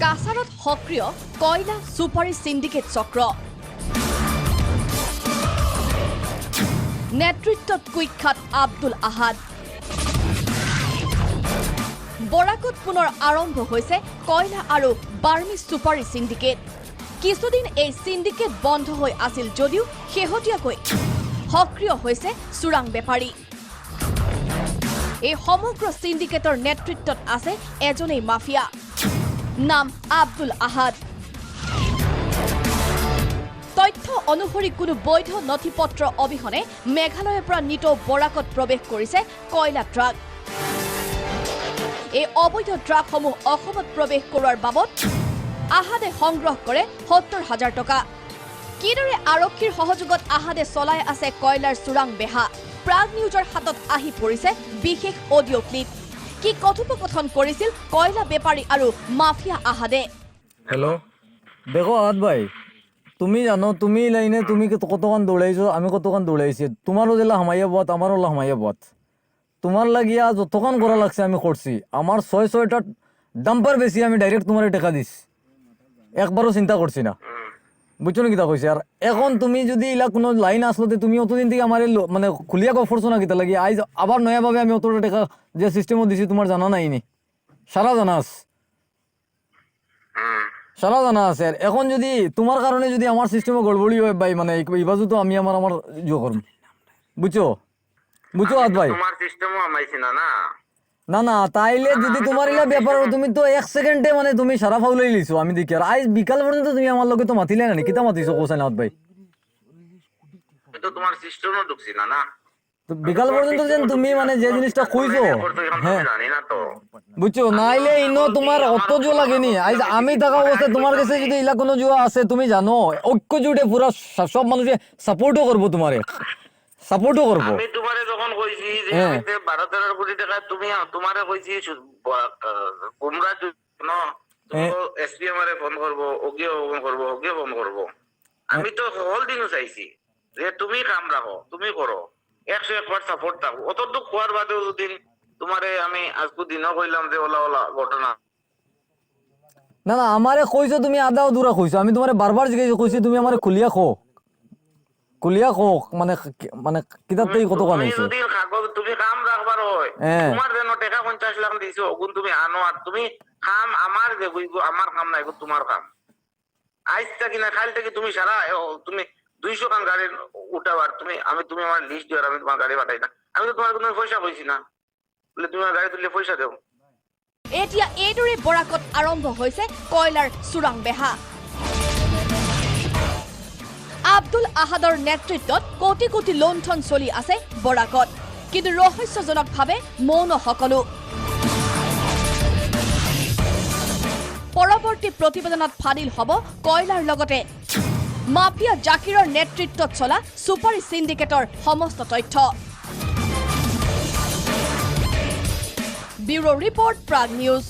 কাছাৰত সক্ৰিয় কয়লা সুপাৰী সিন্ডিকেট চক্ৰ নেতৃত্বত কুখ্যাত আব্দুল আহাদ বৰাকত পুনৰ আৰম্ভ হৈছে কয়লা আৰু বাৰ্মি সুপাৰী সিন্ডিকেট কিছুদিন এই সিন্ডিকেট বন্ধ হৈ আছিল যদিও শেহতীয়াকৈ সক্ৰিয় হৈছে চোৰাং বেপাৰী এই সমগ্ৰ সিন্ডিকেটৰ নেতৃত্বত আছে এজনেই মাফিয়া নাম আব্দুল আহাদ তথ্য অনুসৰি কোনো বৈধ নথিপত্ৰ অবিহনে মেঘালয়ৰ পৰা নিতৌ বৰাকত প্ৰৱেশ কৰিছে কয়লা ট্ৰাক এই অবৈধ ট্ৰাকসমূহ অসমত প্ৰৱেশ কৰোৱাৰ বাবদ আহাদে সংগ্ৰহ কৰে ৭০,০০০ টকা কিদৰে আৰক্ষীৰ সহযোগত আহাদে চলাই আছে কয়লাৰ চোৰাং বেহা প্ৰাগ নিউজৰ হাতত আহি পৰিছে বিশেষ অডিঅ' ক্লিপ কি কথোপকথন কৰিছিল কয়লা বেপাৰী আৰু মাফিয়া আহাদে हेलो দেখো আহাদ ভাই তুমি জানো তুমি লাইনে তুমি কতক্ষণ দৌড়াইছো আমি কতক্ষণ দৌড়াইছি তোমারও জেলা হামাইয়া বাদ আমারও হামাইয়া বাদ তোমার লাগিয়া যতক্ষণ করা লাগছে আমি করছি আমার ৬-৬টা ডাম্পার বেশি আমি ডাইরেক্ট তোমার টাকা দিস একবারও চিন্তা করছি না বুঝছো না কিতা কইছে আর এখন তুমি যদি ইলা কোনো লাইন আসলতে তুমি অতদিন থেকে আমার মানে খুলিয়া কফরছো না কিতা লাগি আইজ আবার নয়াভাবে আমি অতটা টাকা যে সিস্টেমও দিছি তোমার জানা নাইনি সারা জানা আছে সারা জানা আছে আর এখন যদি তোমার কারণে যদি আমার সিস্টেমে গড়বড়ি হয় ভাই মানে ইবাজু তো আমি আমার করব বুঝছো বুঝছো আদ ভাই তোমার সিস্টেমও আমাইছি না না না না তাইলে যদি তোমার ইলা ব্যাপার তুমি তো 1 সেকেন্ডে মানে তুমি সারা ফাউলাই লিছো আমি দেখি আর আজ বিকাল পর্যন্ত তুমি আমার লগে তো মাতিলে না কিতা মাতিছো কোসাইন আদ ভাই তো তোমার সিস্টেমও ঢুকছি না না তো বিকাল পর্যন্ত যেন তুমি মানে যে জিনিসটা কইছো হ্যাঁ জানি না তো বুঝছো নাইলে ইনো তোমার অত জো লাগেনি আজ আমি থাকা অবস্থায় তোমার কাছে যদি ইলা কোনো জো আছে তুমি জানো ঐক্য জুড়ে পুরো সব মানুষে সাপোর্টও করবো তোমারে সাপোর্টও করবো আমি তোমারে যখন কইছি যে হ্যাঁ। 12-13 কোটি টাকা তুমি তোমারে কইছি তোমরা ন হ্যাঁ। এসপি আমারে ফোন করবো ওগিও ফোন করবো আমি তো হোল্ডিং চাইছি যে তুমি কাম রাখো তুমি করো 101% সাপোর্ট থাকো অতটুকু খোয়ার বাদেও যদি তোমারে আমি আজকে দিনও কইলাম যে ওলা ঘটনা না না আমারে কইছো তুমি আধা দূরা কইছো আমি তোমারে বারবার জিজ্ঞাসা কইছি তুমি আমারে খুলিয়া খো মানে মানে কিতাবতেই কত কান তুমি হইছে যদি কাগজ তুমি কাম রাখবার হয় হ্যাঁ। তোমার যেন টাকা 50 লাখ দিছো ওগুন তুমি আনো আর তুমি কাম আমার যে কইগো আমার কাম নাই গো তোমার কাম আইসটা কিনা খালটা কি তুমি সারা তুমি 200 কান গাড়ি উঠাবার তুমি আমার লিস্ট দিও আমি তোমার গাড়ি পাঠাই না আমি তো তোমার কোনো পয়সা কইছি না বলে তুমি আমার গাড়ি তুললে পয়সা দেও এতিয়া এইদৰে বৰাকত আৰম্ভ হৈছে কয়লাৰ চোৰাং বেহা আব্দুল আহাদৰ নেতৃত্বত কোটি কোটি লুণ্ঠন চলি আছে বৰাকত কিন্তু ৰহস্যজনকভাৱে মৌন সকলো পৰৱৰ্তী প্ৰতিবেদনত ফাদিল হ'ব কয়লাৰ লগতে মাফিয়া জাকিৰৰ নেতৃত্বত চলা সুপাৰী সিন্ডিকেটৰ সমস্ত তথ্য ব্যুৰো ৰিপৰ্ট প্ৰাগ নিউজ